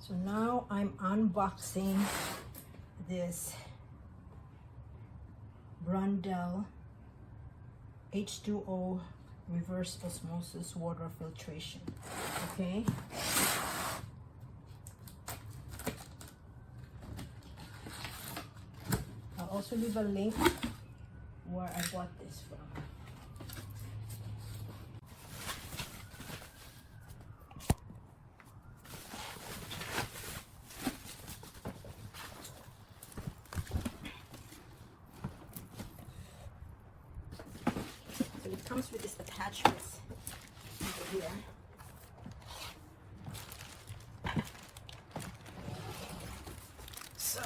So now I'm unboxing this Brondell H2O reverse osmosis water filtration. Okay. I'll also leave a link where I bought this from. So it comes with these attachments over here. So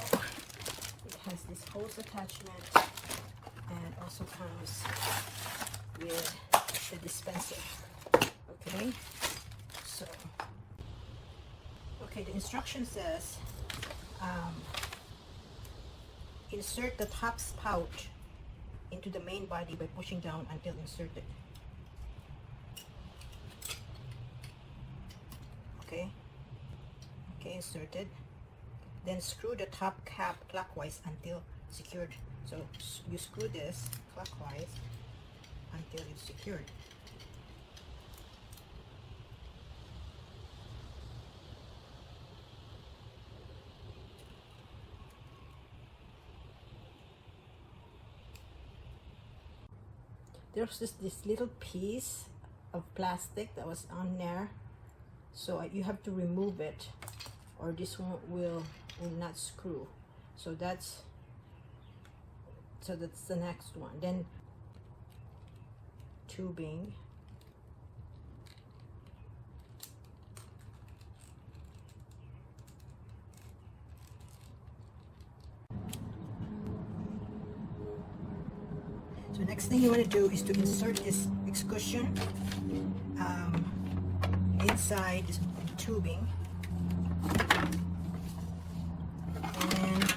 it has this hose attachment, and it also comes with the dispenser. Okay, so the instruction says insert the top spout into the main body by pushing down until inserted. Okay, inserted. Then screw the top cap clockwise until secured. So you screw this clockwise until it's secured. There's this little piece of plastic that was on there, so you have to remove it, or this one will not screw. So that's the next one. Then tubing, so next thing you want to do is to insert this excursion inside this tubing. And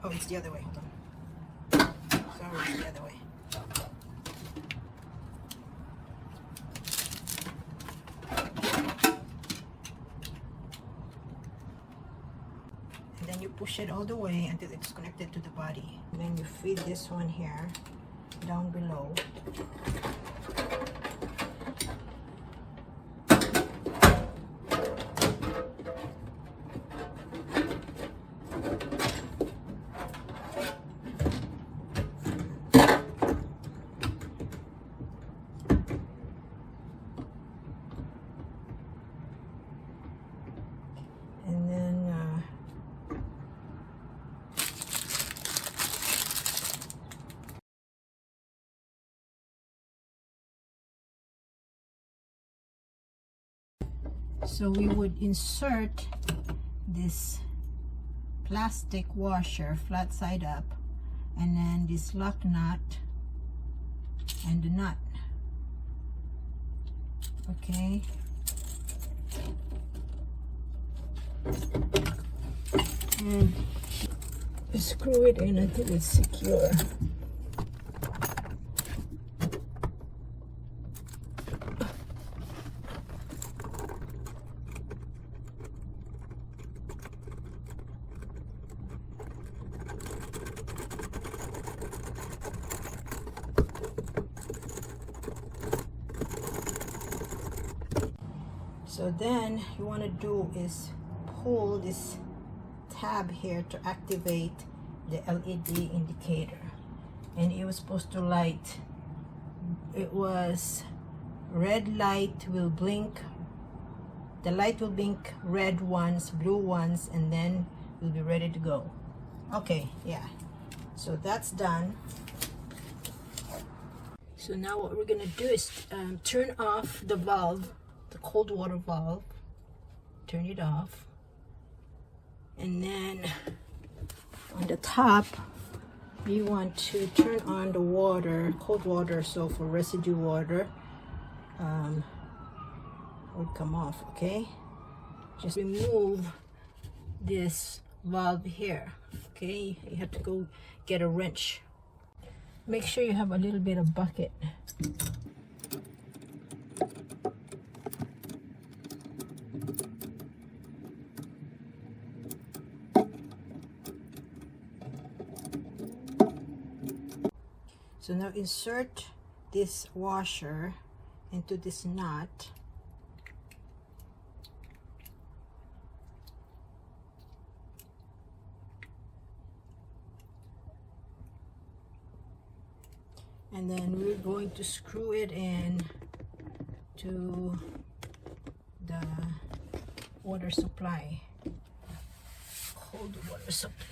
oh, it's the other way. Hold on. Sorry, it's the other way. And then you push it all the way until it's connected to the body. And then you feed this one here down below. And then so we would insert this plastic washer flat side up, and then this lock nut and the nut. Okay. And screw it in until it's secure. So then you want to do is pull this tab here to activate the LED indicator, and it was supposed to light. It was red light will blink, the light will blink red once, blue once, and then we'll be ready to go. Okay, yeah, so that's done. So now what we're gonna do is turn off the valve, the cold water valve. Turn it off, and then on the top you want to turn on the water, cold water. So for residue water would come off. Okay, just remove this valve here. Okay, you have to go get a wrench. Make sure you have a little bit of bucket. So now insert this washer into this nut. And then we're going to screw it in to the water supply. Hold the water supply.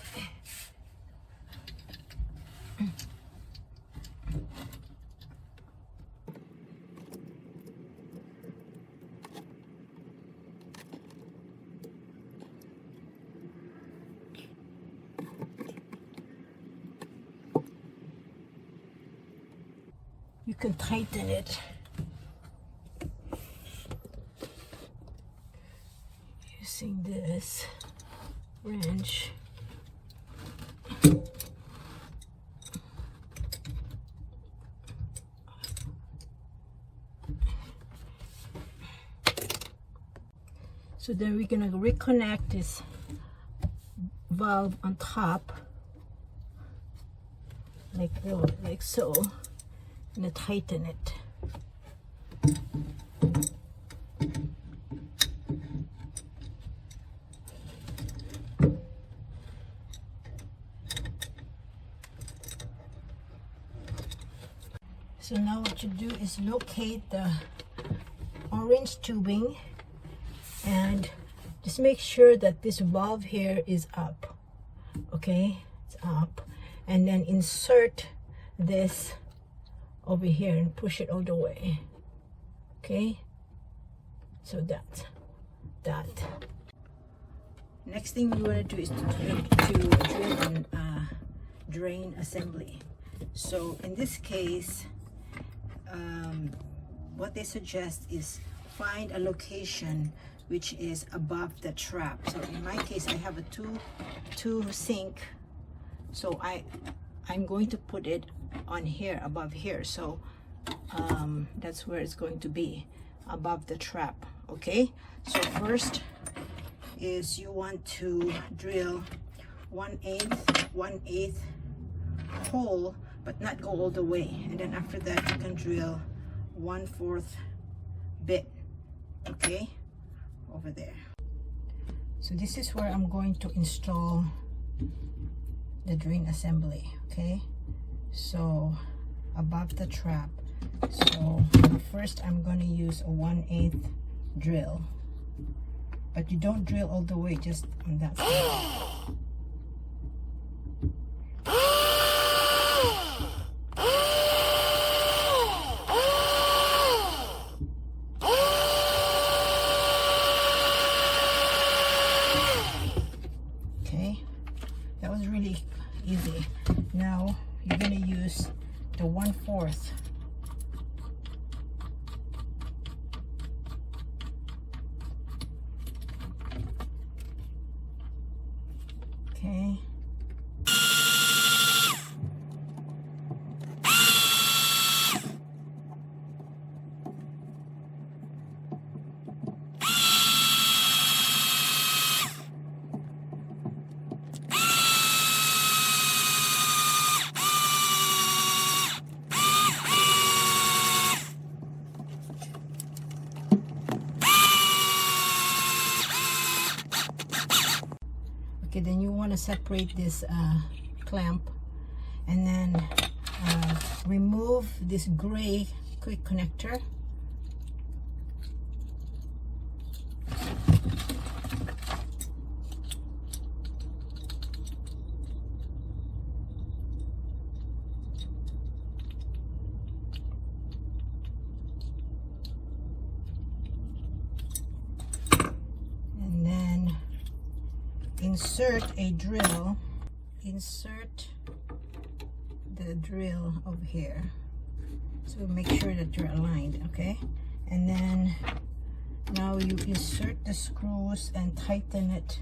You can tighten it using this wrench. So then we're gonna reconnect this valve on top, like so, and tighten it. So now what you do is locate the orange tubing and just make sure that this valve here is up. Okay, it's up, and then insert this over here and push it all the way. Okay, so that's that. Next thing we want to do is to drill an drain assembly. So in this case, what they suggest is find a location which is above the trap. So in my case, I have a two sink, so I'm going to put it on here, above here. So that's where it's going to be, above the trap. Okay, so first is you want to drill 1/8 hole, but not go all the way, and then after that you can drill 1/4 bit, okay, over there. So this is where I'm going to install the drain assembly. Okay, so above the trap. So first I'm going to use a 1/8 drill, but you don't drill all the way, just on that side. Okay, that was really easy. Now you're going to use the 1/4. Okay. Okay, then you want to separate this clamp, and then remove this gray quick connector. Insert a drill, insert the drill over here, so make sure that you're aligned. Okay, and then now you insert the screws and tighten it.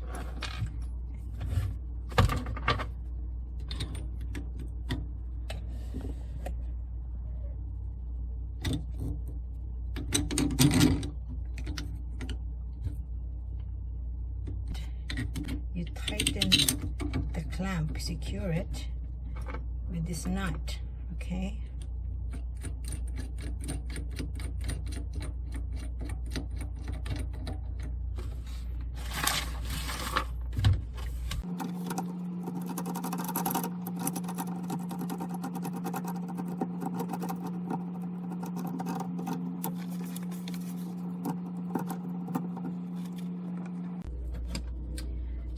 You tighten the clamp, secure it with this nut. Okay,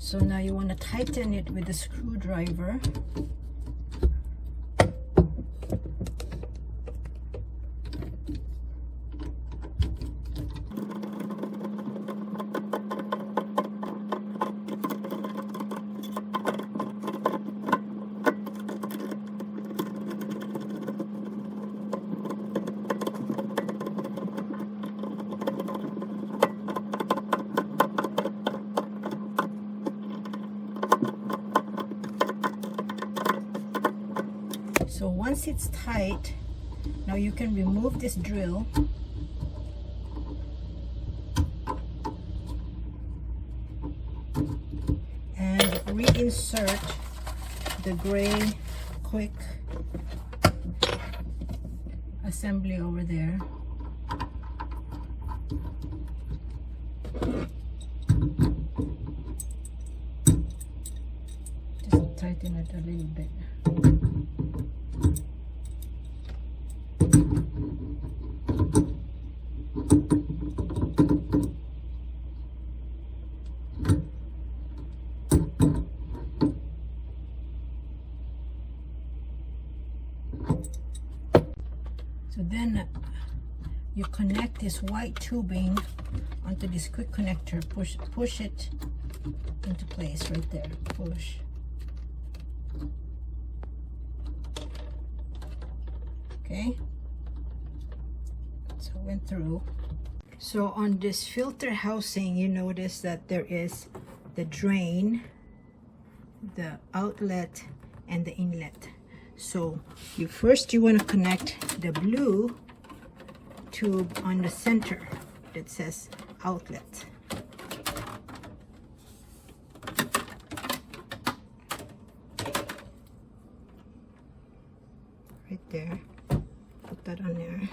So now you want to tighten it with a screwdriver. So once it's tight, now you can remove this drill and reinsert the gray quick assembly over there. Just tighten it a little bit. So then you connect this white tubing onto this quick connector. Push it into place right there. Push. Okay. So it went through. So on this filter housing, you notice that there is the drain, the outlet, and the inlet. So you want to connect the blue tube on the center that says outlet. Right there. Put that on there.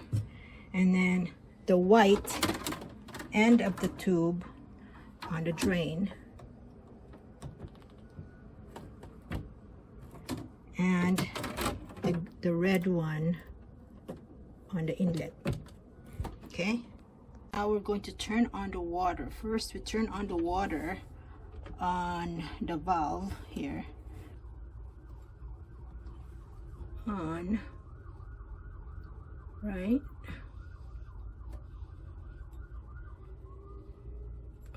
And then the white end of the tube on the drain. And the red one on the inlet. Okay, now we're going to turn on the water. First we turn on the water on the valve here. On, right?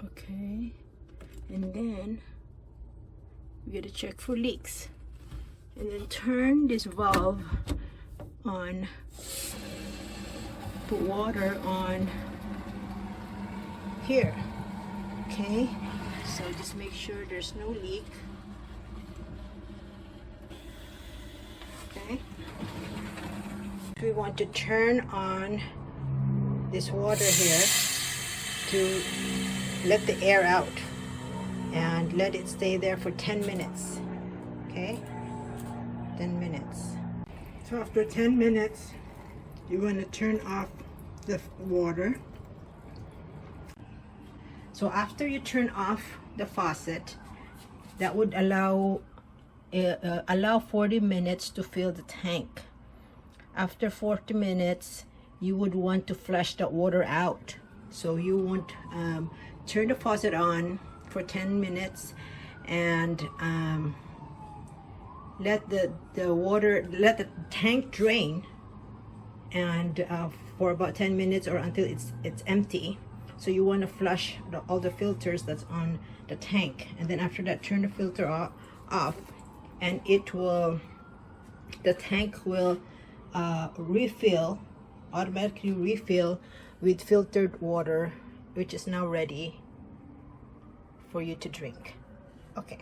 Okay, and then we gotta check for leaks. And then turn this valve on, put water on here. Okay, so just make sure there's no leak. Okay, we want to turn on this water here to let the air out and let it stay there for 10 minutes. Okay, 10 minutes. So after 10 minutes, you're going to turn off the water. So after you turn off the faucet, that would allow 40 minutes to fill the tank. After 40 minutes, you would want to flush the water out. So you want turn the faucet on for 10 minutes and let the tank drain, and for about 10 minutes or until it's empty. So you want to flush all the filters that's on the tank, and then after that turn the filter off, and the tank will automatically refill with filtered water, which is now ready for you to drink. Okay.